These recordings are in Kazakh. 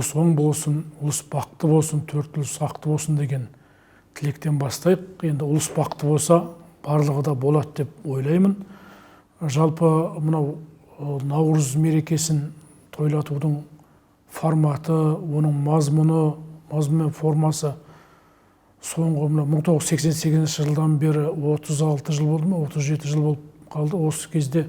ұлыс оң болсын, ұлыс бақытты болсын, төрт ұлыс сақты болсын деген тілектен бастайық. Енді ұлыс бақытты болса, барлығы да болады деп ойлаймын. Жалпы мынау Наурыз мерекесін тойлатудың форматы, оның мазмұны мен формасы соңғы 1988 жылдан бері 36 жыл болды ма, 37 жыл болып қалды. Осы кезде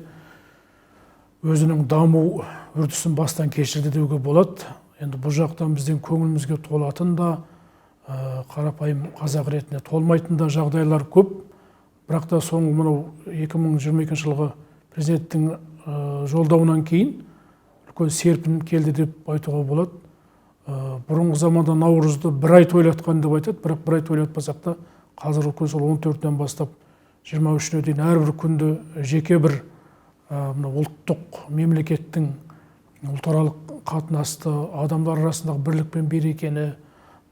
өзінің даму үрдісін бастан кешірді деуге болады. Енді бұл жақтан бізден көңілімізге толатын да, қарапайым қазақ ретінде толмайтын да жағдайлар көп. Бірақ та соңғы мынау 2022 жылғы президенттің жолдауынан кейін үлкен серпін келді деп айтуға болады. Бұрынғы заманда Наурызды бір ай тойлатқан деп айтады, бірақ бір ай тойлатпасақ та қазіргі күн сол 14-тен бастап 23-не дейін әрбір күнді жеке бір ұлттық мемлекеттің ұлтаралық қатынасты, адамдар арасындағы бірлік пен берекені,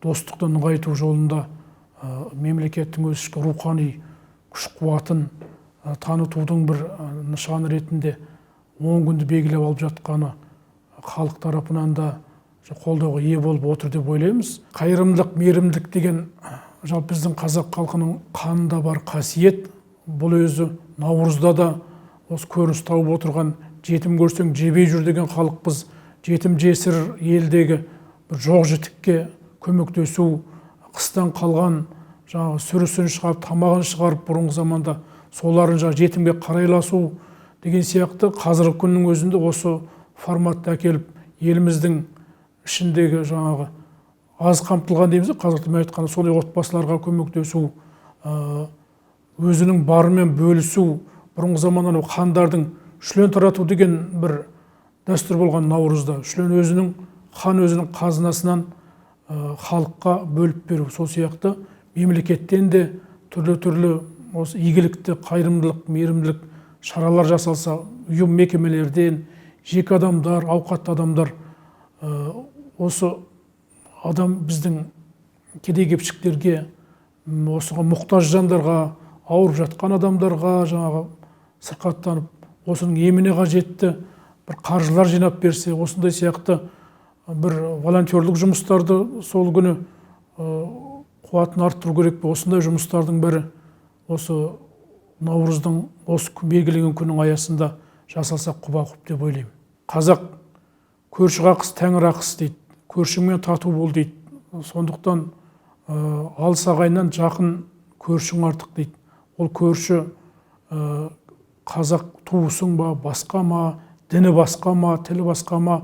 достықты нығайту жолында мемлекеттің өз ішкі рухани күш-қуатын танытудың бір нышаны ретінде 10 күнді белгілеп алып жатқаны халық тарапынан да қолдауға ие болып отыр деп ойлаймыз. Қайырымдылық, мейірімділік деген жалпы біздің қазақ халқының қанында бар қасиет. Бұл өзі Наурызда да осы көрініс тауып отырған, жетім көрсең жебей жүр деген халықпыз. Жетім жесір елдегі бір жоқ жітікке көмектесу, қыстан қалған сүрісін шығарып, тамағын шығарып, бұрынғы заманда соларын жетімге қарайласу деген сияқты қазіргі күннің өзінде осы форматты әкеліп еліміздің ішіндегі аз қамтылған дейміз, қазақ тілімен айтқанда сондай отбасыларға көмектесу, өзінің барымен бөлісу, бұрынғы заманнан хандардың шлен тарату деген бір дәстүр болған Наурызда. Шлен хан өзінің қазынасынан халыққа бөліп беру. Сол сияқты мемлекеттен де түрлі осы игілікті, қайырымдылық, мейірімділік шаралар жасалса, ұйым мекемелерден, жеке адамдар, ауқатты адамдар, осы адам біздің кедей-кепшіктерге, осыған мұқтаж жандарға, ауырып жатқан адамдарға сырқаттанып, осының еміне қажетті бір қаржылар жинап берсе, осындай сияқты бір волонтерлік жұмыстарды сол күні қуатын арттыру керек пе? Осындай жұмыстардың бірі осы Наурыздың осы белгіленген күннің аясында жасалсақ құба-құп деп ойлаймын. Қазақ көрші қақыс тәңір ақыс дейді, көршіңмен тату бол дейді. Сондықтан алыс ағайыннан жақын көршің артық дейді. Ол көрші қазақ туысың ба, басқа ма, діні басқа ма, тілі басқа ма,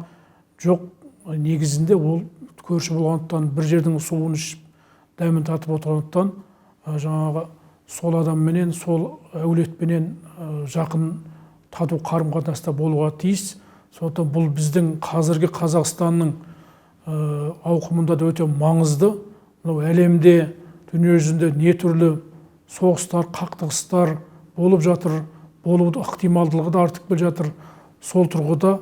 жоқ, негізінде ол көрші болғандықтан, бір жердің суын ішіп, дәмін татып отырғандықтан, сол адамменен, сол әулетпенен жақын тату қарым-қатынаста болуға тиіс. Сондықтан бұл біздің қазіргі Қазақстанның ауқымында да өте маңызды. Әлемде, дүние жүзінде не түрлі соғыстар, қақтығыстар болып жатыр, болуды ықтималдылығы да артып келе жатыр. Сол тұрғыда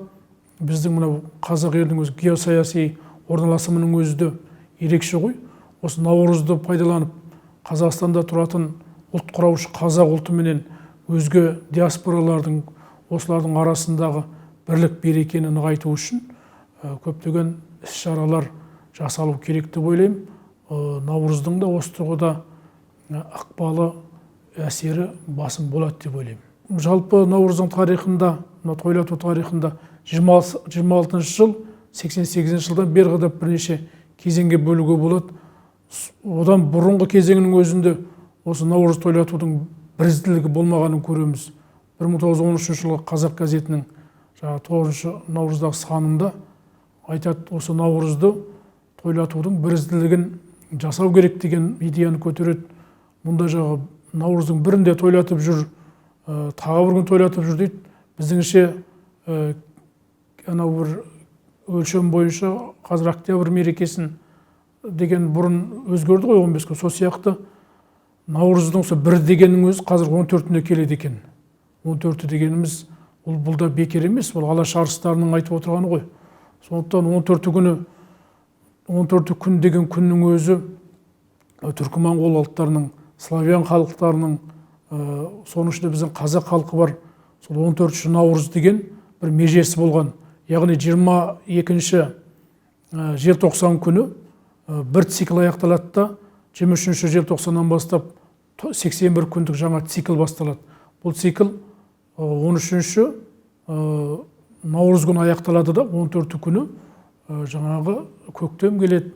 біздің қазақ елдің өз геосаяси орналасымының өзі де ерекше ғой. Осы Наурызды пайдаланып, Қазақстанда тұратын ұлт құраушы қазақ ұлты менен өзге диаспоралардың, осылардың арасындағы бірлік берекені нығайту үшін көптеген іс-шаралар жасалу керек деп ойлаймын. Наурыздың да осы тұрғыда ықпалы, әсері басым болады деп ойлаймын. Жалпы Наурыздың тарихында, тойлату тарихында 26 жыл, 88 жылдан бері қарай бірнеше кезеңге бөлуге болады. Одан бұрынғы кезеңнің өзінде осы Наурыз тойлатудың бірізділігі болмағанын көреміз. 1913 жылғы Қазақ газетінің 9 Наурыздағы санында айтады, осы Наурызды тойлатудың бірізділігін жасау керек деген идеяны көтереді. Мұнда Наурыздың бірінде тойлатып жүр, тағы бір күн тойлатып жүр дейді. Біздіңше бір өлшем бойынша қазір октябрь мерекесін деген бұрын өзгерді ғой 15 күн. Сол сияқты Наурыздың бір дегеннің өзі қазір 14-іне келеді екен. 14 дегеніміз бұл да бекер емес, бұл алаш арыстарының айтып отырғаны ғой. Сондықтан 14 күн деген күннің өзі түркі-моңғол халықтарының, славян халықтарының, соның ішінде біздің қазақ халқы бар. Сол 14 Наурыз деген бір межесі болған. Яғни 22 желтоқсан күні бір цикл аяқталады да 23 желтоқсаннан бастап 81 күндік жаңа цикл басталады. Бұл цикл 13 наурыз күні аяқталады да 14 күні жаңағы көктем келеді,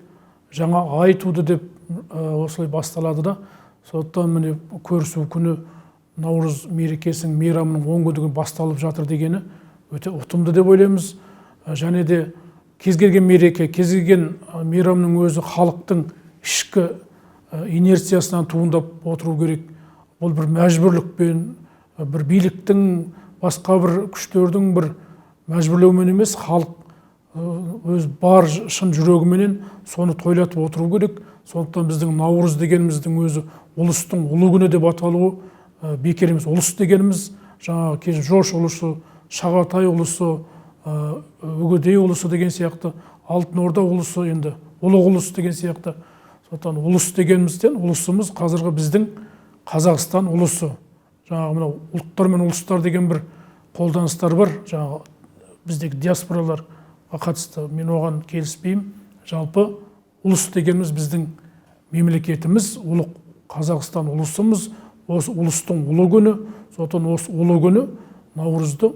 жаңа ай туды деп осылай басталады да. Сондықтан міне көрісу күні наурыз мерекесінің мейрамының 10 күндігін басталып жатыр дегені өте ұтымды деп ойлаймыз. Және де кез келген мереке, кез келген мейрамның өзі халықтың ішкі инерциясынан туындап отыру керек. Бұл бір мәжбүрлікпен, бір биліктің, басқа бір күштердің бір мәжбүрлеумен емес, халық өз бар шын жүрегіменен соны тойлатып отыру керек. Сондықтан біздің наурыз дегеніміздің өзі ұлыстың ұлы күні деп аталуы бекер емес. Ұлыс дегеніміз жаңағы Жош ұлысы, Шағатай ұлысы, Үгедей ұлысы деген сияқты, Алтын Орда ұлысы, енді ұлық ұлыс деген сияқты. Сондықтан ұлыс дегенімізден ұлысымыз қазіргі біздің Қазақстан ұлысы. Жаңағы мынау ұлттар мен ұлыстар деген бір қолданыстар бар. Жаңағы біздегі диаспораларға қатысты мен оған келіспеймін. Жалпы ұлыс дегеніміз біздің мемлекетіміз, ұлық Қазақстан ұлысымыз, осы ұлыстың ұлы күні. Сондықтан осы ұлы күні наурызды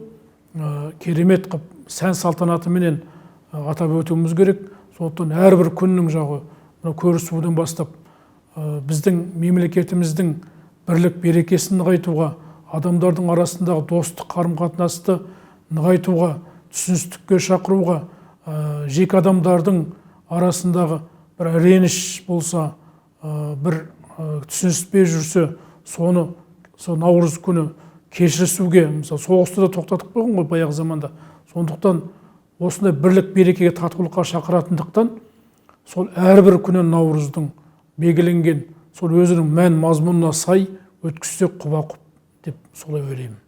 керемет қып сән салтанатыменен атап өтуіміз керек. Сондықтан әрбір күннің жағы көрісуден бастап біздің мемлекетіміздің бірлік берекесін нығайтуға, адамдардың арасындағы достық қарым-қатынасты нығайтуға, түсіністікке шақыруға, жеке адамдардың арасындағы бір реніш болса, бір түсініспей жүрсе, соны наурыз күні кешірісуге, мысалы соғысты да тоқтатып қойған ғой баяғы заманда. Сондықтан осындай бірлік берекеге татулыққа шақыратындықтан сол әрбір күні наурыздың белгіленген сол өзінің мән мазмұнына сай өткізсек құба-құп деп солай ойлаймын.